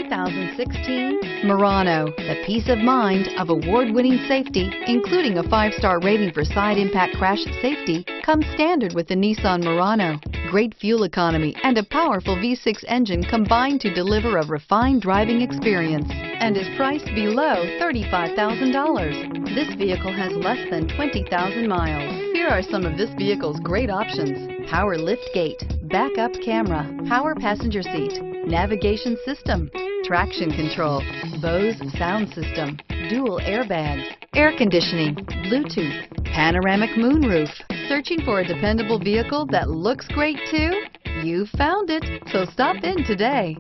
2016 Murano. The peace of mind of award-winning safety, including a 5-star rating for side impact crash safety, comes standard with the Nissan Murano. Great fuel economy and a powerful V6 engine combine to deliver a refined driving experience and is priced below $35,000. This vehicle has less than 20,000 miles. Here are some of this vehicle's great options: power lift gate, backup camera, power passenger seat, navigation system, traction control, Bose sound system, dual airbags, air conditioning, Bluetooth, panoramic moonroof. Searching for a dependable vehicle that looks great too? You found it, so stop in today.